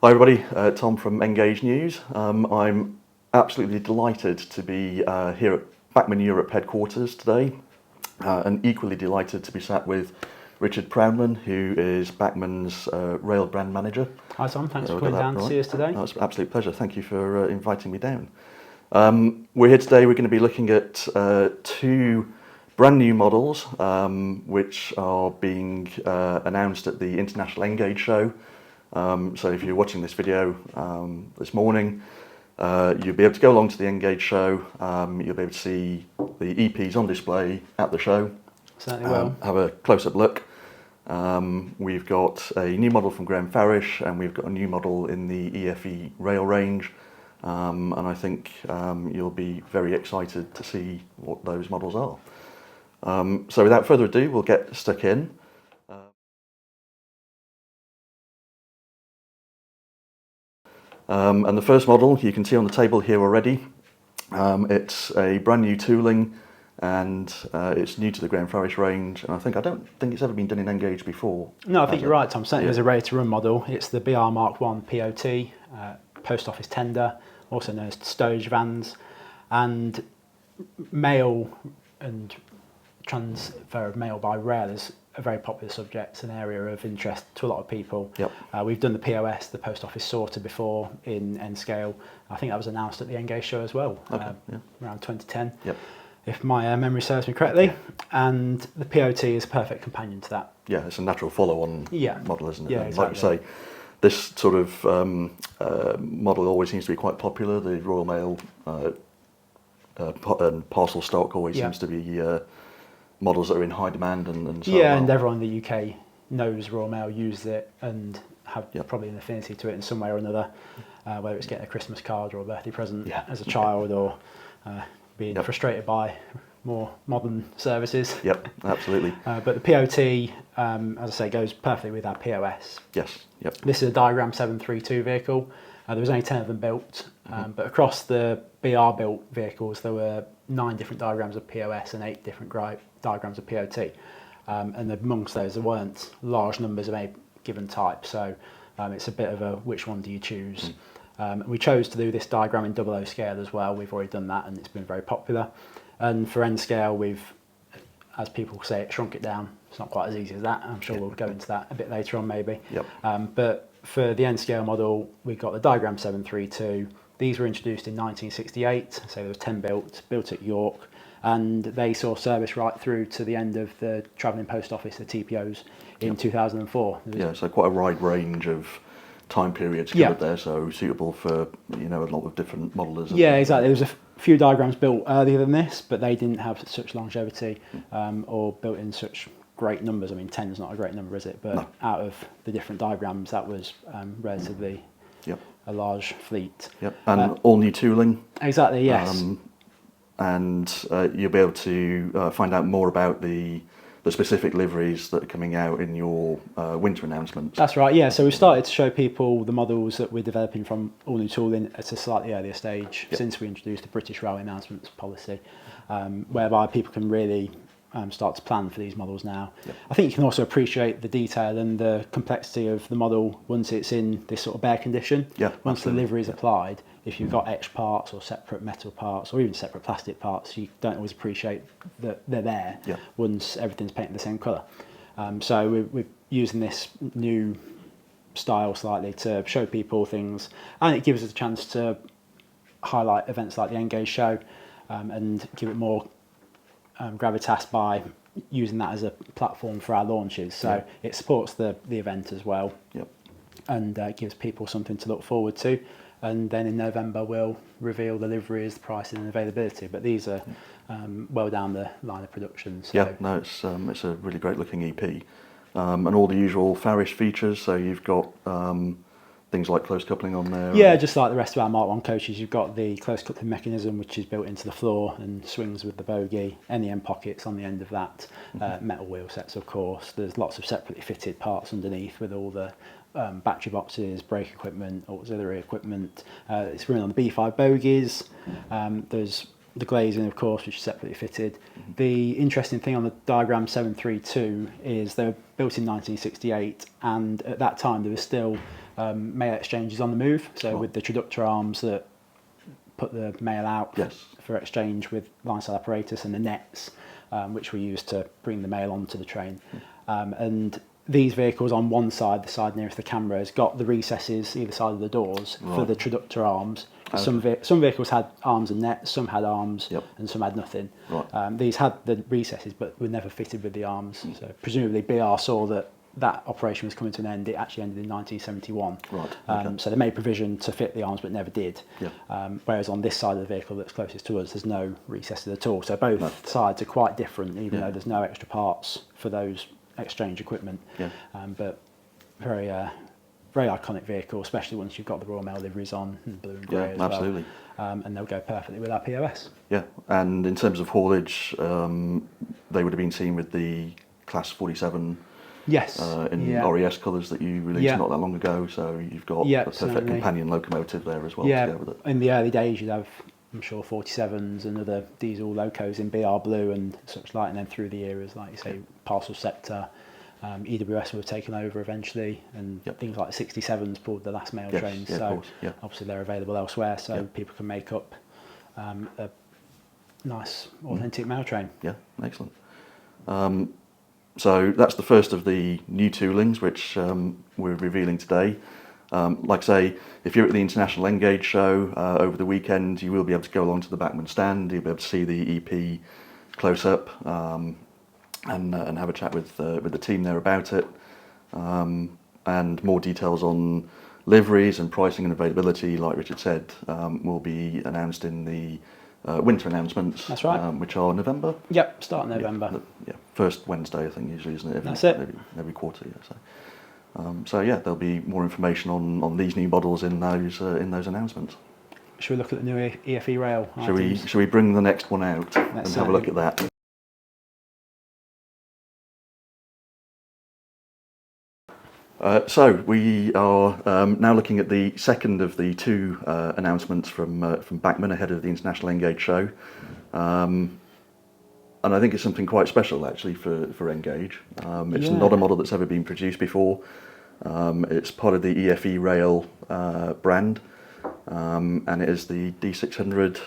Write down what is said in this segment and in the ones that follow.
Hi everybody, Tom from Engage News. I'm absolutely delighted to be here at Bachmann Europe headquarters today, and equally delighted to be sat with Richard Proudman, who is Bachmann's rail brand manager. Hi Tom, thanks for coming down to see us today. It's an absolute pleasure, thank you for inviting me down. We're here today, we're going to be looking at two brand new models which are being announced at the International Engage show. So if you're watching this video this morning, you'll be able to go along to the Engage show, you'll be able to see the EPs on display at the show. Certainly will. Have a close-up look. We've got a new model from Graham Farish, and we've got a new model in the EFE rail range, and I think you'll be very excited to see what those models are. So without further ado, we'll get stuck in. And the first model you can see on the table here already. It's a brand new tooling, and it's new to the Graham Farish range, and I don't think it's ever been done in Engage before. No, I think you're right, Tom. Certainly as a ready-to-run model, it's the BR Mark 1 POT, post office tender, also known as stowage vans, and mail and transfer of mail by rail is a very popular subject, an area of interest to a lot of people. Yep. We've done the POS, the post office sorter, before in N scale. I think that was announced at the Engage show as well, around 2010. Yep. If my memory serves me correctly, and the POT is a perfect companion to that. Yeah, it's a natural follow-on model, isn't it? Yeah, exactly. Like you say, this sort of model always seems to be quite popular. The Royal Mail and parcel stock always seems to be models that are in high demand and so yeah, and everyone in the UK knows Royal Mail, uses it, and have probably an affinity to it in some way or another, whether it's getting a Christmas card or a birthday present as a child, or being frustrated by more modern services. Yep, absolutely. But the POT, as I say, goes perfectly with our POS. Yes, yep. This is a Diagram 732 vehicle. There was only 10 of them built, but across the BR built vehicles there were 9 different diagrams of POS and 8 different diagrams of POT. And amongst those there weren't large numbers of a given type, so it's a bit of a which one do you choose. We chose to do this diagram in 00 scale as well. We've already done that and it's been very popular. And for N scale we've, as people say, shrunk it down. It's not quite as easy as that. I'm sure we'll go into that a bit later on maybe. Yep. But for the N scale model, we've got the Diagram 732. These were introduced in 1968, so there was 10 built at York, and they saw service right through to the end of the travelling post office, the TPOs, in 2004. Yeah, so quite a wide range of time periods covered there, so suitable for a lot of different modelers. Yeah, exactly. There was a few diagrams built earlier than this, but they didn't have such longevity or built in such great numbers. I mean, 10 is not a great number, is it? But out of the different diagrams, that was relatively a large fleet. Yep, and all new tooling. Exactly, yes. And you'll be able to find out more about the specific liveries that are coming out in your winter announcements. That's right, yeah. So we started to show people the models that we're developing from all new tooling at a slightly earlier stage since we introduced the British Railway Announcements policy, whereby people can really start to plan for these models now. I think you can also appreciate the detail and the complexity of the model once it's in this sort of bare condition. Once the livery is applied, if you've got etched parts or separate metal parts or even separate plastic parts, you don't always appreciate that they're there once everything's painted the same colour. So we're using this new style slightly to show people things, and it gives us a chance to highlight events like the Engage show and give it more gravitas by using that as a platform for our launches. So it supports the event as well, and gives people something to look forward to. And then in November we'll reveal the liveries, the pricing and availability. But these are well down the line of production. So. It's a really great looking EP, and all the usual Farish features. So you've got things like close coupling on there. Yeah, just like the rest of our Mark 1 coaches, you've got the close coupling mechanism which is built into the floor and swings with the bogie, NEM pockets on the end of that, metal wheel sets of course. There's lots of separately fitted parts underneath with all the battery boxes, brake equipment, auxiliary equipment. It's running on the B5 bogies. There's the glazing, of course, which is separately fitted. The interesting thing on the Diagram 732 is they were built in 1968, and at that time there was still mail exchanges on the move. So Right. with the traductor arms that put the mail out Yes. for exchange with line-side apparatus, and the nets, which were used to bring the mail onto the train. And these vehicles on one side, the side nearest the camera, has got the recesses either side of the doors for Right. the traductor arms. Okay. Some vehicles had arms and nets, some had arms, Yep. and some had nothing. Right. These had the recesses, but were never fitted with the arms. So presumably BR saw that operation was coming to an end. It actually ended in 1971. Right, okay. So they made provision to fit the arms, but never did. Yeah. Whereas on this side of the vehicle that's closest to us, there's no recesses at all. So both sides are quite different, even Yeah. though there's no extra parts for those exchange equipment. Yeah. But very, very iconic vehicle, especially once you've got the Royal Mail liveries on, and blue and grey Yeah, as absolutely. well. And they'll go perfectly with our POS. Yeah, and in terms of haulage, they would have been seen with the Class 47 Yes. in RES colours that you released Yeah. not that long ago, so you've got Yeah, a perfect certainly. companion locomotive there as well Yeah, to go with it. in the early days you'd have, I'm sure, 47s and other diesel locos in BR blue and such like, and then through the eras, like you say, Parcel Sector, EWS were taken over eventually, and Yep. things like 67s pulled the last mail Yes, trains, yeah, of so course, yeah. obviously they're available elsewhere, so Yeah. people can make up a nice, authentic mail train. Yeah, excellent. So that's the first of the new toolings which we're revealing today. Like I say, if you're at the International Engage show over the weekend, you will be able to go along to the Bachmann stand. You'll be able to see the EP close up and have a chat with the team there about it. And more details on liveries and pricing and availability, like Richard said, will be announced in the winter announcements. That's right. Which are November. Yep, start in November. Yeah, first Wednesday, I think, usually, isn't it? That's it. Every quarter, yeah. So yeah, there'll be more information on these new models in those announcements. Should we look at the new EFE rail items? Shall we bring the next one out and Let's have a look at that? So we are now looking at the second of the two announcements from Bachmann ahead of the International Engage show, and I think it's something quite special actually for Engage. It's Yeah. not a model that's ever been produced before. It's part of the EFE Rail brand, and it is the D600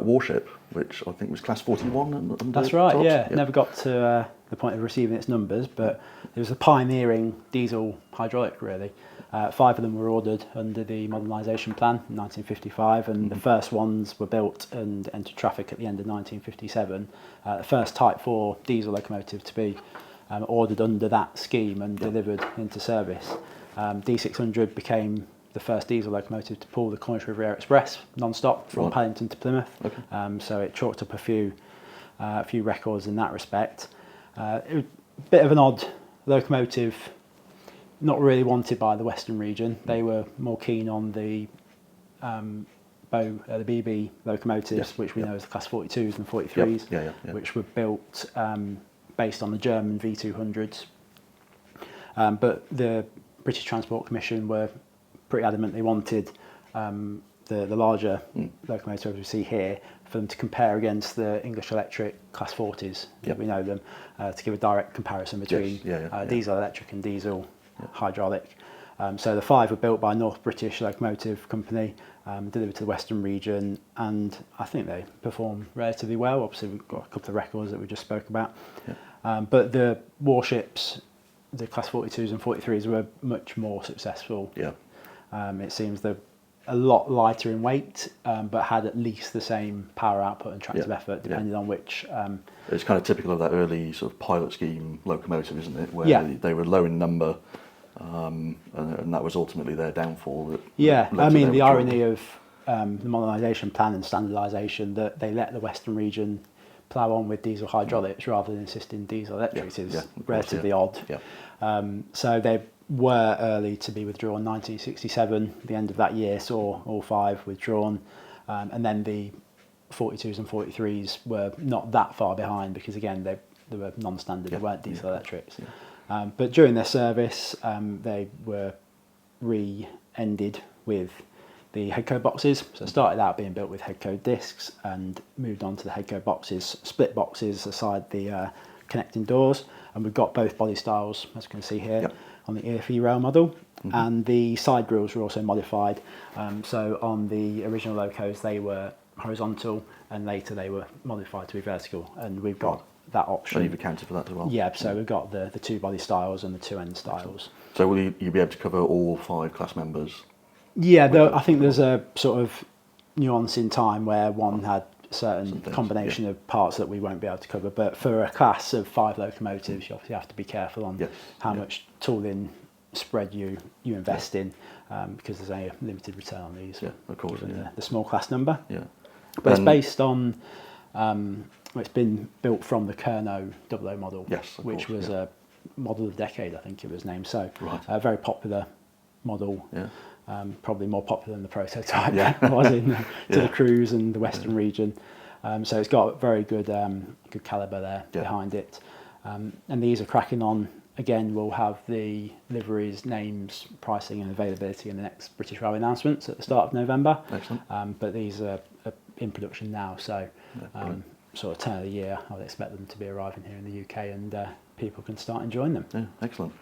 warship, which I think was Class 41. Under That's right, tops. yeah. Never got to the point of receiving its numbers, but it was a pioneering diesel hydraulic, really. 5 of them were ordered under the modernisation plan in 1955, and the first ones were built and entered traffic at the end of 1957. The first Type 4 diesel locomotive to be ordered under that scheme and delivered into service. D600 became the first diesel locomotive to pull the Cornish River Air Express non-stop from Right. Paddington to Plymouth. Okay. So it chalked up a few records in that respect. It was a bit of an odd locomotive, not really wanted by the Western region. They were more keen on the the BB locomotives, Yes, which we yep. know as the Class 42s and 43s, Yeah. which were built based on the German V200s. But the British Transport Commission were pretty adamant they wanted the larger locomotives we see here for them to compare against the English Electric Class 40s, Yep. we know them, to give a direct comparison between yeah. diesel electric and diesel hydraulic. So the 5 were built by North British Locomotive Company, delivered to the Western region, and I think they perform relatively well. Obviously we've got a couple of records that we just spoke about. Yeah. But the warships, the Class 42s and 43s, were much more successful. Yeah. It seems they're a lot lighter in weight, but had at least the same power output and tractive effort, depending on which. It's kind of typical of that early sort of pilot scheme locomotive, isn't it? Where Yeah. they were low in number, and that was ultimately their downfall. That Yeah, led I to mean, their the withdrawal. irony of the modernisation plan and standardisation, that they let the Western region plough on with diesel hydraulics rather than insisting diesel electrics is of course, relatively odd. Yeah. So they were early to be withdrawn. 1967, the end of that year saw all 5 withdrawn, and then the 42s and 43s were not that far behind because again they were non-standard, they weren't diesel electrics. But during their service, they were re-ended with the headcode boxes. So it started out being built with headcode discs and moved on to the headcode boxes, split boxes aside the connecting doors, and we've got both body styles, as you can see here. on the EFE rail model. And the side grills were also modified. So on the original locos, they were horizontal, and later they were modified to be vertical. And we've got that option. And you've accounted for that as well? Yeah, so we've got the two body styles and the two end styles. So will you be able to cover all 5 class members? Yeah, I think there's a sort of nuance in time where one had a certain combination of parts that we won't be able to cover. But for a class of 5 locomotives, you obviously have to be careful on how much tooling spread you invest in, because there's a limited return on these. Yeah, of course. Given the small class number. Yeah. But it's based on, it's been built from the Kernow 00 model, which was a model of the decade, I think it was named. So a very popular model, probably more popular than the prototype was in the Cruise and the Western region. So it's got very good calibre there behind it. And these are cracking on. Again, we'll have the liveries, names, pricing and availability in the next British Railway announcements at the start of November. Excellent. But these are in production now, so sort of turn of the year, I would expect them to be arriving here in the UK, and people can start enjoying them. Yeah, excellent.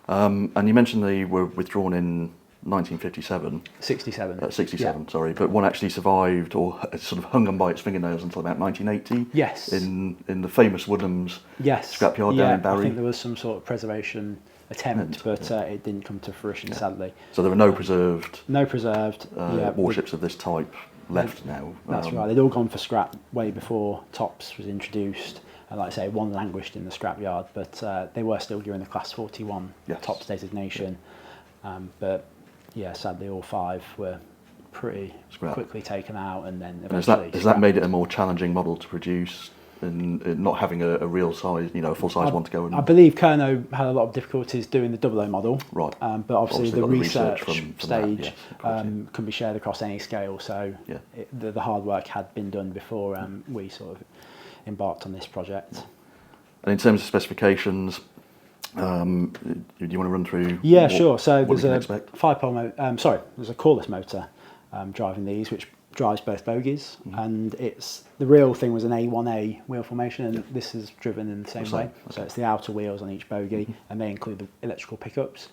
And you mentioned they were withdrawn in 1957. 67. 67, sorry. But one actually survived, or sort of hung on by its fingernails until about 1980. Yes. In the famous Woodhams scrapyard down in Barry. I think there was some sort of preservation attempt, but it didn't come to fruition, sadly. So there are no preserved. Warships of this type left now. That's right. They'd all gone for scrap way before TOPS was introduced. And like I say, one languished in the scrapyard, but they were still given the Class 41 TOPS designation. But sadly, all 5 were pretty quickly taken out, and then eventually. Has that made it a more challenging model to produce, and not having a real size, a full size one to go in? I believe Kernow had a lot of difficulties doing the 00 model, right? But obviously the research from stage can be shared across any scale. So the hard work had been done before we sort of embarked on this project. And in terms of specifications, do you want to run through? Yeah, sure. So there's a 5-pole motor. There's a coreless motor driving these, which drives both bogies, and the real thing was an A1A wheel formation, and this is driven in the same way. So it's the outer wheels on each bogie, and they include the electrical pickups.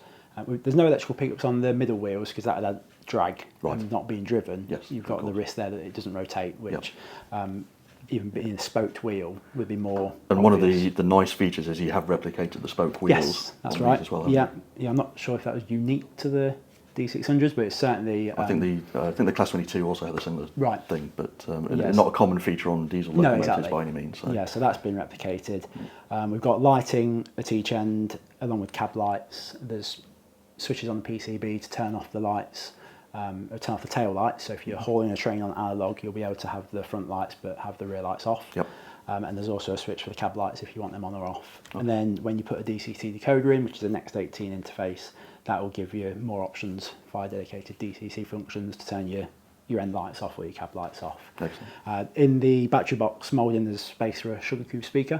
There's no electrical pickups on the middle wheels because that would add drag and not being driven. You've got the risk there that it doesn't rotate, which even being a spoked wheel would be more. And obvious. One of the nice features is you have replicated the spoke wheels. Yes, that's right. As well, yeah, I'm not sure if that was unique to the D600s, but it's certainly. I think the Class 22 also had a similar thing, but yes. not a common feature on diesel locomotives by any means. So. Yeah, so that's been replicated. We've got lighting at each end, along with cab lights. There's switches on the PCB to turn off the lights. Or turn off the tail lights, so if you're hauling a train on analog, you'll be able to have the front lights but have the rear lights off. And there's also a switch for the cab lights if you want them on or off. And then when you put a DCC decoder in, which is the Next 18 interface, that will give you more options via dedicated DCC functions to turn your end lights off or your cab lights off. In the battery box moulding, there's space for a sugar cube speaker.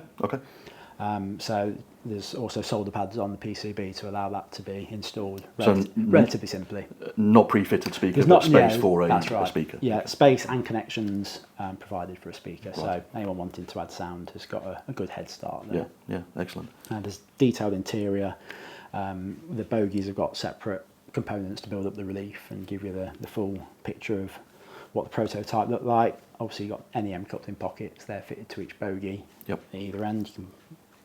So there's also solder pads on the PCB to allow that to be installed relatively simply. Not pre-fitted speakers, but space for a speaker. Yeah, space and connections provided for a speaker. So anyone wanting to add sound has got a good head start there. Yeah, excellent. And there's detailed interior. The bogies have got separate components to build up the relief and give you the full picture of what the prototype looked like. Obviously you've got NEM coupling pockets, they're fitted to each bogie. At either end you can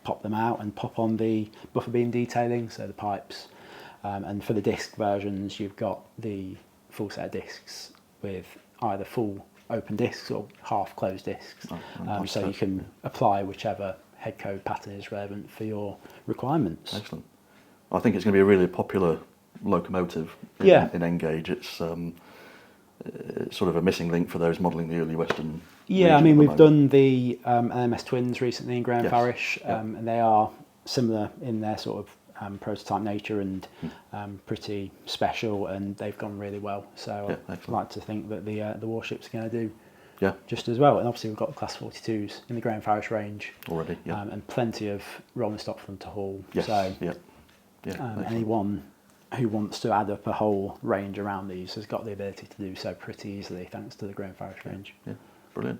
pop them out and pop on the buffer beam detailing, so the pipes. And for the disc versions, you've got the full set of discs with either full open discs or half closed discs. So you can apply whichever head code pattern is relevant for your requirements. Excellent. I think it's going to be a really popular locomotive in N-gauge. It's sort of a missing link for those modelling the early Western. Yeah, I mean, we've done the LMS twins recently in Graham Parish, and they are similar in their sort of prototype nature and pretty special, and they've gone really well. So I'd like to think that the warship's going to do just as well. And obviously we've got the Class 42s in the Graham Parish range already, and plenty of rolling stock front to haul. Anyone who wants to add up a whole range around these has got the ability to do so pretty easily thanks to the Graham Parish range. Yeah, brilliant.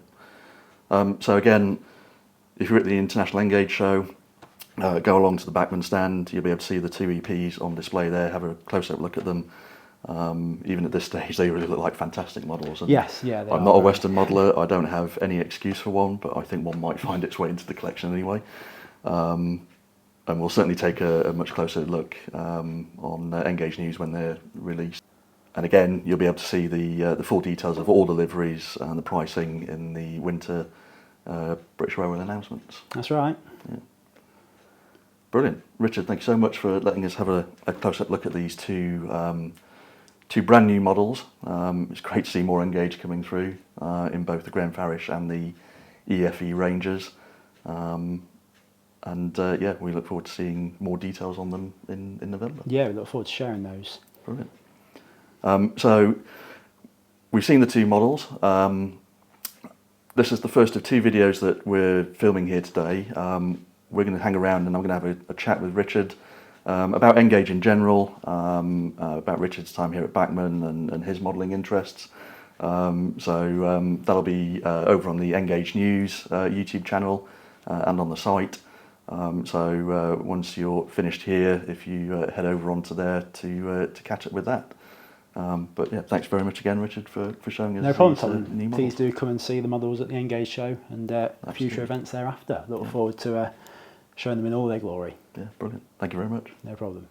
So again, if you're at the International N-gauge show, go along to the Bachmann stand. You'll be able to see the two EPs on display there, have a close-up look at them. Even at this stage, they really look like fantastic models. And Yes, yeah, they I'm are not a very- Western modeller. I don't have any excuse for one, but I think one might find its way into the collection anyway. And we'll certainly take a much closer look on Engage News when they're released. And again, you'll be able to see the full details of all deliveries and the pricing in the winter British Railway announcements. That's right. Brilliant. Richard, thank you so much for letting us have a close-up look at these two brand new models. It's great to see more Engage coming through in both the Graham Farish and the EFE ranges. Yeah, we look forward to seeing more details on them in November. Yeah, we look forward to sharing those. Brilliant. So we've seen the two models. This is the first of two videos that we're filming here today. We're going to hang around and I'm going to have a chat with Richard about Engage in general, about Richard's time here at Bachmann and his modelling interests. That'll be over on the Engage News YouTube channel and on the site. Once you're finished here, if you head over onto there to catch up with that. But yeah, thanks very much again, Richard, for showing us No problem, these, Tom. new models. Please do come and see the models at the Engage show and future events thereafter. Look forward to showing them in all their glory. Yeah, brilliant. Thank you very much. No problem.